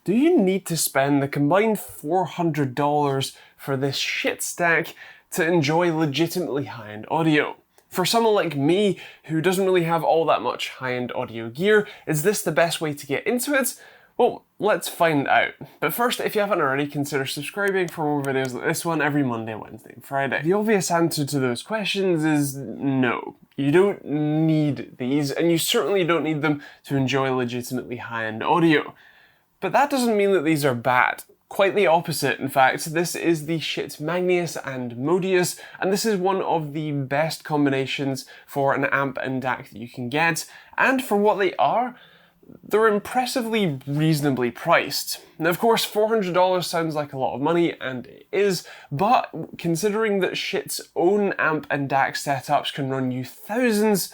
Do you need to spend the combined $400 for this Schiit Stack to enjoy legitimately high-end audio? For someone like me, who doesn't really have all that much high-end audio gear, is this the best way to get into it? Well, let's find out. But first, if you haven't already, consider subscribing for more videos like this one every Monday, Wednesday, and Friday. The obvious answer to those questions is no. You don't need these, and you certainly don't need them to enjoy legitimately high-end audio. But that doesn't mean that these are bad. Quite the opposite, in fact. This is the Schiit Magnius and Modius, and this is one of the best combinations for an AMP and DAC that you can get, and for what they are, they're impressively reasonably priced. Now, of course, $400 sounds like a lot of money, and it is, but considering that Schiit's own AMP and DAC setups can run you thousands,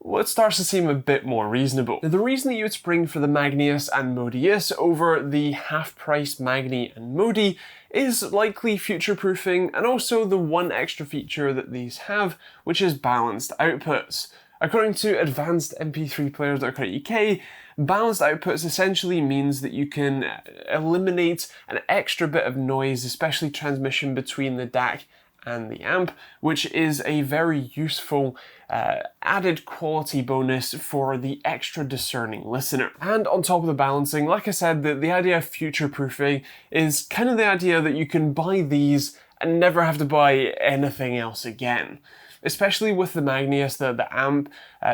well, it starts to seem a bit more reasonable. Now, the reason that you would spring for the Magnius and Modius over the half-price Magni and Modi is likely future-proofing, and also the one extra feature that these have, which is balanced outputs. According to advancedmp3players.co.uk, balanced outputs essentially means that you can eliminate an extra bit of noise, especially transmission between the DAC and the AMP, which is a very useful added quality bonus for the extra discerning listener. And on top of the balancing, like I said, the idea of future-proofing is kind of the idea that you can buy these and never have to buy anything else again. Especially with the Magnius, the AMP,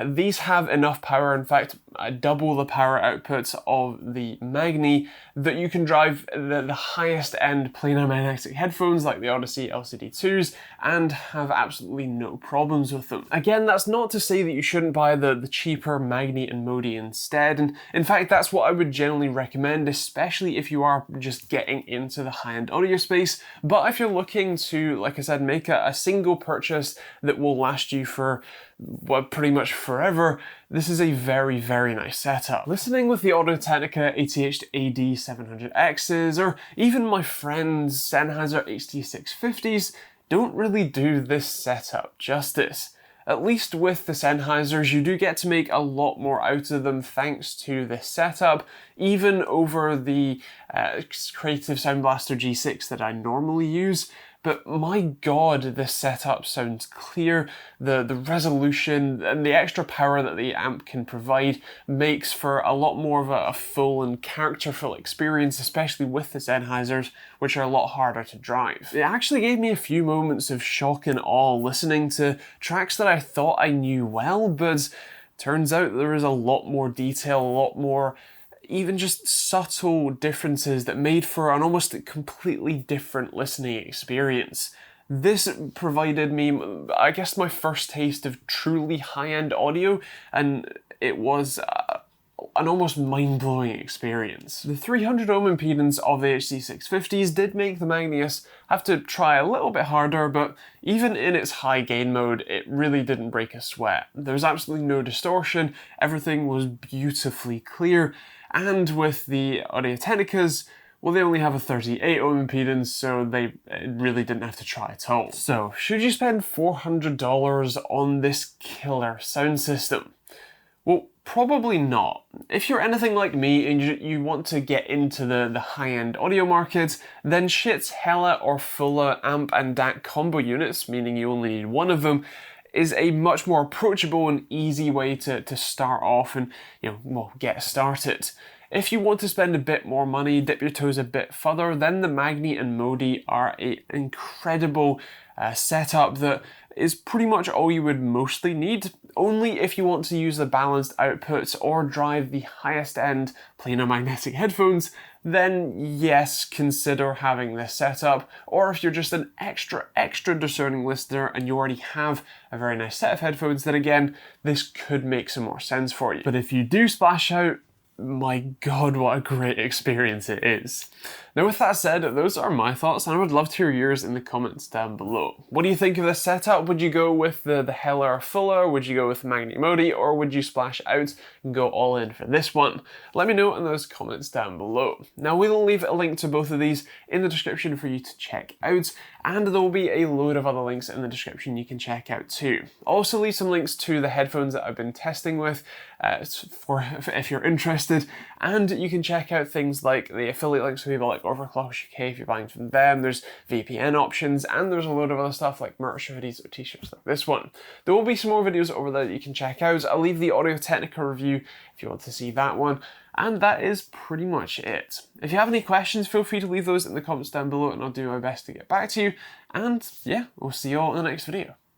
these have enough power, in fact, double the power outputs of the Magni, that you can drive the highest end planar magnetic headphones like the Odyssey LCD2s and have absolutely no problems with them. Again, that's not to say that you shouldn't buy the cheaper Magni and Modi instead, and in fact that's what I would generally recommend, especially if you are just getting into the high-end audio space. But if you're looking to, like I said, make a single purchase that will last you for, well, pretty much forever, this is a very, very nice setup. Listening with the Audio-Technica AT-AD700Xs, or even my friend's Sennheiser HT650s, don't really do this setup justice. At least with the Sennheisers, you do get to make a lot more out of them thanks to this setup, even over the Creative Sound Blaster G6 that I normally use. But my god, this setup sounds clear. The resolution and the extra power that the AMP can provide makes for a lot more of a full and characterful experience, especially with the Sennheisers, which are a lot harder to drive. It actually gave me a few moments of shock and awe listening to tracks that I thought I knew well, but turns out there is a lot more detail, a lot more even just subtle differences that made for an almost completely different listening experience. This provided me, I guess, my first taste of truly high-end audio, and it was an almost mind-blowing experience. The 300 ohm impedance of the HT650s did make the Magnius have to try a little bit harder, but even in its high gain mode, it really didn't break a sweat. There was absolutely no distortion, everything was beautifully clear, and with the Audio-Technicas, well, they only have a 38 ohm impedance, so they really didn't have to try at all. So, should you spend $400 on this killer sound system? Well, probably not. If you're anything like me and you want to get into the high-end audio market, then Schiit's Hella or Fuller AMP and DAC combo units, meaning you only need one of them, is a much more approachable and easy way to start off and, well, get started. If you want to spend a bit more money, dip your toes a bit further, then the Magni and Modi are an incredible setup that is pretty much all you would mostly need. Only if you want to use the balanced outputs or drive the highest end planar magnetic headphones, then yes, consider having this setup. Or if you're just an extra discerning listener and you already have a very nice set of headphones, then again, this could make some more sense for you. But if you do splash out, my god, what a great experience it is. Now with that said, those are my thoughts, and I would love to hear yours in the comments down below. What do you think of this setup? Would you go with the Hella or Fuller? Would you go with the Magni Modi? Or would you splash out and go all in for this one? Let me know in those comments down below. Now we'll leave a link to both of these in the description for you to check out, and there will be a load of other links in the description you can check out too. I'll also leave some links to the headphones that I've been testing with, if you're interested. And you can check out things like the affiliate links for people like Overclockers UK if you're buying from them. There's VPN options, and there's a load of other stuff like merch hoodies or t-shirts like this one. There will be some more videos over there that you can check out. I'll leave the Audio-Technica review if you want to see that one. And that is pretty much it. If you have any questions, feel free to leave those in the comments down below and I'll do my best to get back to you. And yeah, we'll see you all in the next video.